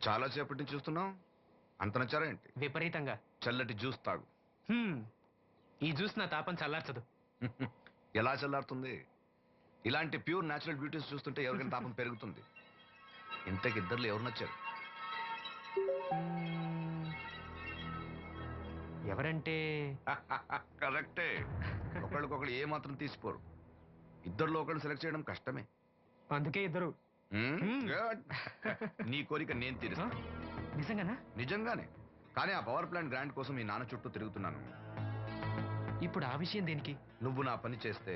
చాలా సేపటి నుంచి చూస్తున్నాం. అంత నచ్చారా ఏంటి? విపరీతంగా. చల్లటి జ్యూస్ తాగు. ఈ జ్యూస్ నా తాపం చల్లార్చదు. ఎలా చల్లారుతుంది? ఇలాంటి ప్యూర్ న్యాచురల్ బ్యూటీస్ చూస్తుంటే ఎవరికైనా తాపం పెరుగుతుంది. ఇంతకి ఇద్దరు ఎవరు నచ్చారు? ఎవరంటే? కరెక్టే. ఒకళ్ళకొకళ్ళు ఏ మాత్రం తీసిపోరు. ఇద్దరిలో ఒకళ్ళు సెలెక్ట్ చేయడం కష్టమే. అందుకే ఇద్దరు. Good. నీ కోరిక నేను తీరుస్తాను. నిజంగానా? నిజంగానే. కానీ ఆ పవర్ ప్లాంట్ గ్రాంట్ కోసం మీ నాన్న చుట్టూ తిరుగుతున్నాను. ఇప్పుడు ఆ విషయం దేనికి? నువ్వు నా పని చేస్తే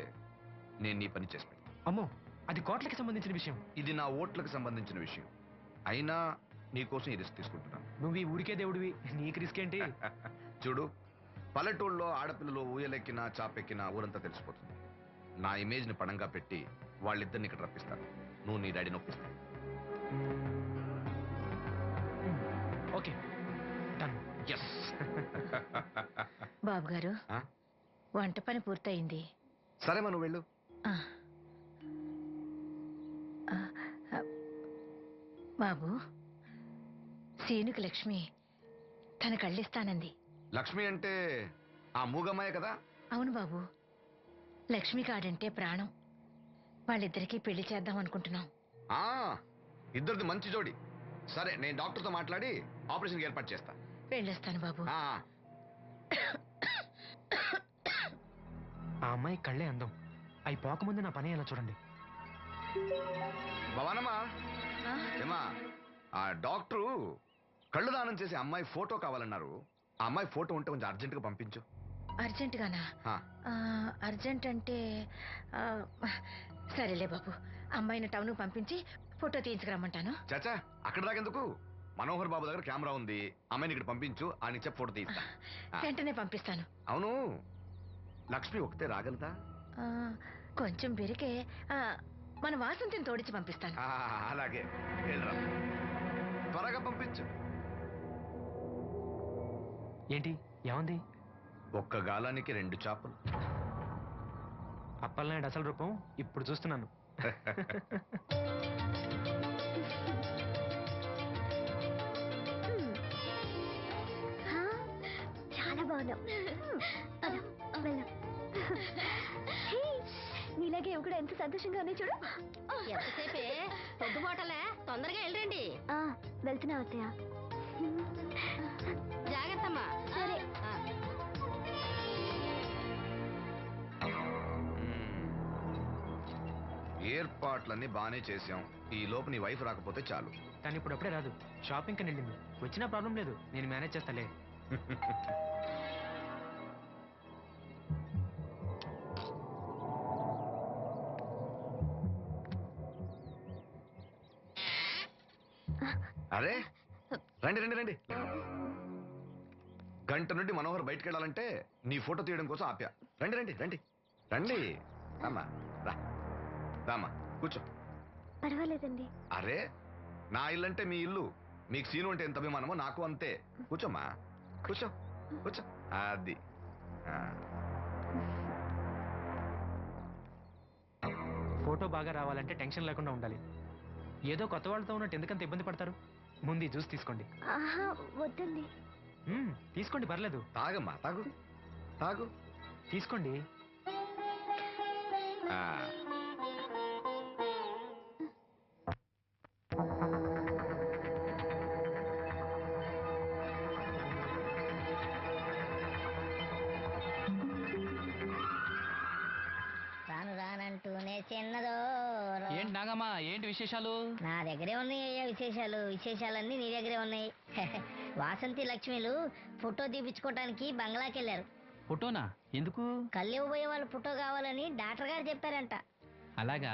నేను నీ పని చేస్తాను. అమ్మో, అది కోట్లకి సంబంధించిన విషయం. ఇది నా ఓట్లకు సంబంధించిన విషయం. అయినా నీకోసం ఈ రిస్క్ తీసుకుంటున్నాను. నువ్వు ఈ ఊరికే దేవుడివి, నీకు రిస్క్ ఏంటి? చూడు, పల్లెటూళ్ళలో ఆడపిల్లలు ఊయలెక్కినా చాపెక్కినా ఊరంతా తెలిసిపోతుంది. నా ఇమేజ్ ని పణంగా పెట్టి వాళ్ళిద్దరిని ఇక్కడ రప్పిస్తాను. నువ్వు నీ డాడీ నొప్పిస్తావు. Okay, done. Yes. Babu garu, వంట పని పూర్తయింది. సరే మనం వెళ్ళు. బాబు, సీనుకి లక్ష్మి తన కళ్ళిస్తానంది. లక్ష్మి అంటే ఆ మూగమ్మాయ కదా? అవును బాబు, లక్ష్మి కాడంటే ప్రాణం. వాళ్ళిద్దరికీ పెళ్లి చేద్దాం అనుకుంటున్నాం. ఇద్దరిది మంచి జోడి. సరే, నేను డాక్టర్తో మాట్లాడి ఆపరేషన్ ఏర్పాటు చేస్తా. వెళ్ళొస్తాను బాబు. ఆ అమ్మాయి కళ్ళే అందం. అవి పోకముందు నా పని ఎలా చూడండి. భవానమ్మా, ఏమా, ఆ డాక్టరు కళ్ళు దానం చేసి అమ్మాయి ఫోటో కావాలన్నారు. ఆ అమ్మాయి ఫోటో ఉంటే కొంచెం అర్జెంటుగా పంపించు. అర్జెంట్ గానా? అర్జెంట్ అంటే సరేలే బాబు, అమ్మాయిని టౌన్ పంపించి ఫోటో తీయించుకురమ్మంటాను. చాచా, అక్కడ దాకెందుకు? మనోహర్ బాబు దగ్గర కెమెరా ఉంది. అమ్మాయిని ఇక్కడ పంపించు, ఆయన చెప్పి ఫోటో తీస్తా. వెంటనే పంపిస్తాను. అవును, లక్ష్మి ఒకతే రాగలదా? కొంచెం బెరికే. మన వాసంతిని తోడిచి పంపిస్తాను. అలాగే, వెళ్ళరా, త్వరగా పంపించు. ఏంటి, ఏముంది? ఒక్క గాలానికి 2 చేపలు. అప్పలనాయుడు అసలు రూపం ఇప్పుడు చూస్తున్నాను. చాలా బాగున్నావు. నీలాగే కూడా ఎంత సంతోషంగా ఉన్నాయి చూడు. ఎంతసేపే పొద్దుబాటలే, తొందరగా వెళ్ళండి. వెళ్తున్నా అత్తయ్య. జాగ్రత్తమ్మా. సరే. ఏర్పాట్లన్నీ బానే చేసాం. ఈ లోపు నీ వైఫ్ రాకపోతే చాలు. కానీ ఇప్పుడు అప్పుడే రాదు, షాపింగ్ కని వెళ్ళింది. వచ్చినా ప్రాబ్లం లేదు, నేను మేనేజ్ చేస్తాలే. అరే, రండి రండి రండి. గంట నుండి మనోహర్ బయటకు వెళ్ళాలంటే నీ ఫోటో తీయడం కోసం ఆప్యా. రండి రండి రండి రండి. రామా, రా, రామా, కూర్చో. పర్వాలేదండి. అరే, నా ఇల్లు అంటే మీ ఇల్లు. మీకు సీను అంటే ఎంత అభిమానమో నాకు అంతే. కూర్చోమ్మా, కూర్చో కూర్చో. అది ఫోటో బాగా రావాలంటే టెన్షన్ లేకుండా ఉండాలి. ఏదో కొత్త వాళ్ళతో ఉన్నట్టు ఎందుకంత ఇబ్బంది పడతారు? ముందు జ్యూస్ తీసుకోండి. వద్దండి. తీసుకోండి, పర్లేదు. తాగమ్మా, తాగు తాగు, తీసుకోండి. రానంటూనే చిన్నదో. ఏంటి నాగమ్మా, ఏంటి విశేషాలు? నా దగ్గరే ఉన్నాయి విశేషాలు. విశేషాలన్నీ నీ దగ్గరే ఉన్నాయి. వాసంతి లక్ష్మిలు ఫోటో తీపించుకోవటానికి బంగ్లాకి వెళ్ళారు. ఫోటోనా? ఎందుకు? కళ్ళు ఇవ్వబోయే వాళ్ళు ఫోటో కావాలని డాక్టర్ గారు చెప్పారంట. అలాగా?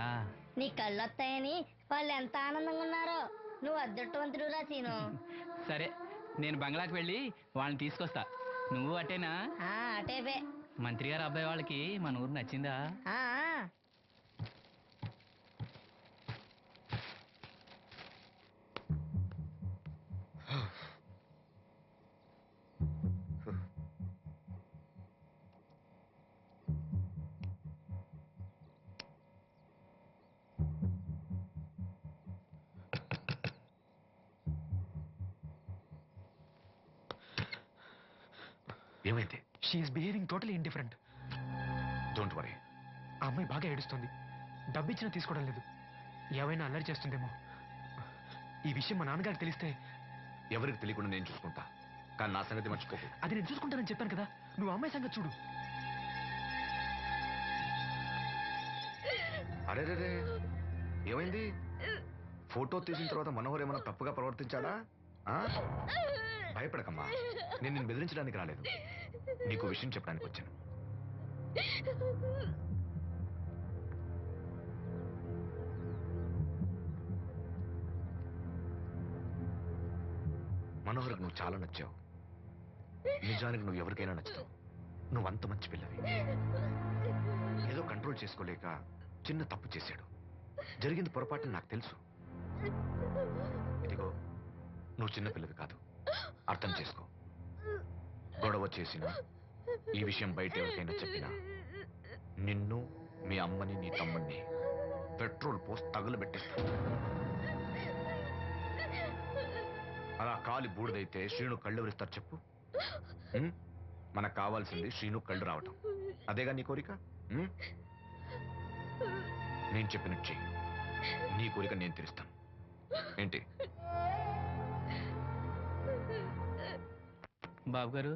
నీ కళ్ళు వస్తాయని వాళ్ళు ఎంత ఆనందంగా ఉన్నారో. నువ్వు అదృష్టవంతుడు రా సీను. సరే, నేను బంగ్లాకి వెళ్ళి వాళ్ళని తీసుకొస్తా. నువ్వు అటేనా? అటేపే. మంత్రి గారు అబ్బాయి వాళ్ళకి మన ఊరు నచ్చిందా? ఏమైంది? She is behaving totally indifferent. Don't worry. ఆ అమ్మాయి బాగా ఏడుస్తుంది. డబ్బిచ్చినా తీసుకోవడం లేదు. ఏమైనా అల్లరి చేస్తుందేమో. ఈ విషయం మా నాన్నగారికి తెలిస్తే ఎవరికి తెలియకుండా నేను చూసుకుంటా, కానీ నా సంగతి మర్చిపోకు. అది నేను చూసుకుంటానని చెప్పాను కదా. నువ్వు అమ్మాయి సంగతి చూడు. అరే రే, ఏమైంది? ఫోటో తీసిన తర్వాత మనోహర్ ఏమైనా తప్పుగా ప్రవర్తించాడా? ఆ? భయపడకమ్మా, నేను నిన్ను బెదిరించడానికి రాలేదు, నీకు విషయం చెప్పడానికి వచ్చాను. మనోహర్కి నువ్వు చాలా నచ్చావు. నిజానికి నువ్వు ఎవరికైనా నచ్చుతావు. నువ్వు అంత మంచి పిల్లవి. ఏదో కంట్రోల్ చేసుకోలేక చిన్న తప్పు చేశాడు. జరిగింది పొరపాటుని నాకు తెలుసు. ఇదిగో, నువ్వు చిన్న పిల్లవి కాదు, అర్థం చేసుకో. గొడవ చేసినా, ఈ విషయం బయట ఎవరికైనా చెప్పినా, నిన్ను, మీ అమ్మని, నీ తమ్ముడిని పెట్రోల్ పోసి తగులబెట్టేస్తాను. అలా కాలి బూడిదైతే శ్రీను కళ్ళు ఎవరిస్తారు చెప్పు? మనకు కావాల్సింది శ్రీను కళ్ళు రావటం. అదేగా నీ కోరిక? నేను చెప్పినట్టు చెయ్యి, నీ కోరిక నేను తీరుస్తాను. ఏంటి? బాబు గారు,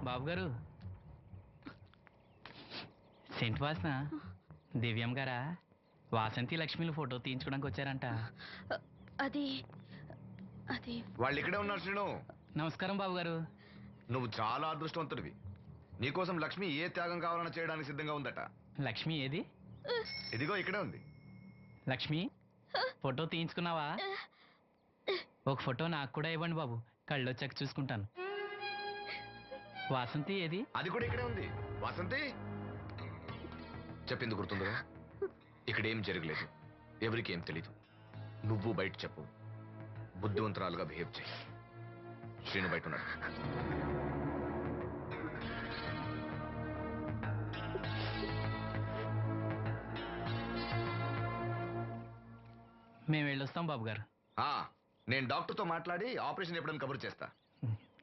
బాబు గారు, సెంట్ వాసన దివ్యం గారా? వాసంతి లక్ష్మిలు ఫోటో తీయించుకోవడానికి వచ్చారంట. అది అది వాళ్ళు ఇక్కడే ఉన్నారు శ్రీను. నమస్కారం బాబు గారు. నువ్వు చాలా అదృష్టవంతుడివి. నీకోసం లక్ష్మి ఏ త్యాగం కావాలన్నా చేయడానికి సిద్ధంగా ఉందట. లక్ష్మి ఏది? ఇదిగో ఇక్కడే ఉంది. లక్ష్మి, ఫోటో తీయించుకున్నావా? ఒక ఫోటో నాకు కూడా ఇవ్వండి బాబు, కళ్ళు వచ్చాక చూసుకుంటాను. వాసంతి ఏది? అది కూడా ఇక్కడే ఉంది. వాసంతి, చెప్పింది గుర్తుందిగా? ఇక్కడేం జరగలేదు, ఎవరికి ఏం తెలీదు. నువ్వు బయట చెప్పు, బుద్ధివంతురాలుగా బిహేవ్ చేయి. శ్రీను బయట ఉన్నాడు. మేము వెళ్ళొస్తాం బాబు గారు. నేను డాక్టర్తో మాట్లాడి ఆపరేషన్ ఎప్పుడని కబురు చేస్తా.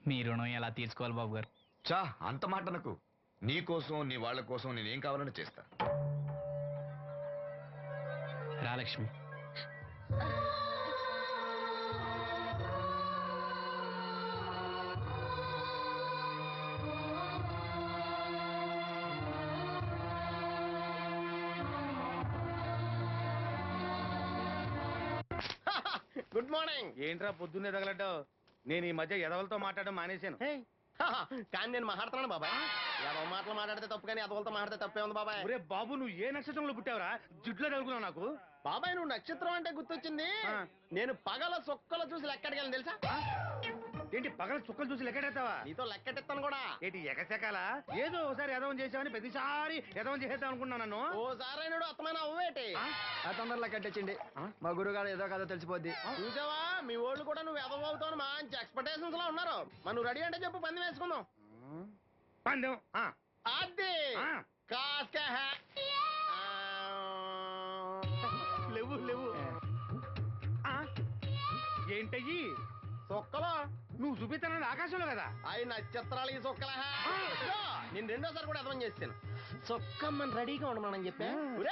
మీ రుణం ఎలా తీర్చుకోవాలి బాబు గారు? చా, అంత మాట నాకు. నీ కోసం, నీ వాళ్ళ కోసం నేనేం కావాలని చేస్తా. రా లక్ష్మి. Good morning. ఏంట్రా పొద్దున్నే తగలడ్డావు? నేను ఈ మధ్య ఎదవలతో మాట్లాడడం మానేశాను. కానీ నేను మాట్లాడుతున్నాను బాబాయ్. ఎదవ మాటలు మాట్లాడితే తప్పు, కానీ ఎదవలతో మాట్లాడితే తప్పే ఉంది బాబాయ్. ఒరే బాబు, నువ్వు ఏ నక్షత్రంలో పుట్టావురా? జిడ్లో తగులుకున్నావు నాకు. బాబాయ్, నువ్వు నక్షత్రం అంటే గుర్తొచ్చింది. నేను పగల సొక్కలు చూసి లెక్కడికెళ్ళను తెలుసా? ఏంటి పగల చుక్కలు చూసి లెక్కెడతావా? నీతో లెక్కెట్టాను కూడా. ఏంటి ఎగసెకాల? ఏదో ఒకసారి ఎదవం చేసావని ప్రతిసారి ఎదవం చేసేద్దాం అనుకున్నాను నన్ను. ఓసారి అయినాడు అత్తమైన అవ్వేటి తొందరలో కట్టించండి. మా గురుగారు ఏదో కథ తెలిసిపోద్ది. చూసావా, మీ ఓళ్ళు కూడా నువ్వు ఎదవ అవుతావు మంచి ఎక్స్పెక్టేషన్స్ లో ఉన్నారు. మరి నువ్వు రెడీ అంటే చెప్పు, పందెం వేసుకుందాం. పందెం అది కాస్క లేవు లేవు. ఏంటయ్యి సొక్కలో? నువ్వు చూపిస్తానని ఆకాశంలో కదా. అవి నక్షత్రాలు ఈ సొక్కల. నేను రెండోసారి కూడా అర్థం చేస్తాను. సొక్కమ్మని రెడీగా ఉండమని చెప్పా.